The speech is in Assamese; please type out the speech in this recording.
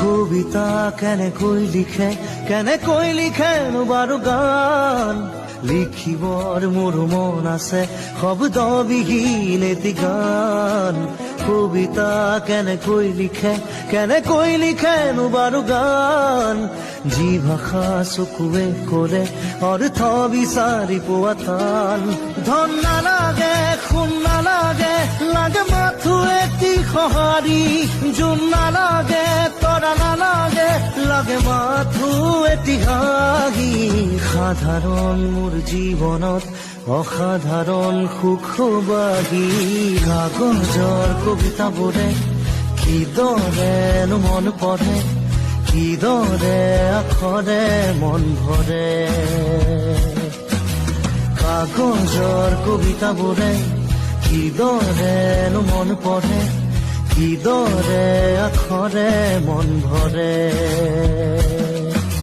কবিতা কেনেকৈ লিখেনো বাৰু গান লিখিবৰ মোৰ মন আছে শব্দবিহীন এটি গান কবিতা কেনেকৈ লিখেনো বাৰু গান যি ভাষা চকুৱে কৰে অৰ্থ বিচাৰি পোৱা টান ধন নালাগে সোণ নালাগে লাগে মাথো এটি সঁহাৰি জোন নালাগে তৰা নালাগে লাগে মাথো এটি হাঁহি সাধাৰণ মোৰ জীৱনত অসাধাৰণ সুখবাহী কাগজৰ কবিতাবোৰে কিদৰেনো মন পঢ়ে কিদৰে আখৰে মন ভৰে কাগজৰ কবিতাবোৰে কিদৰেনো মন পঢ়ে কিদৰে আখৰে মন ভৰে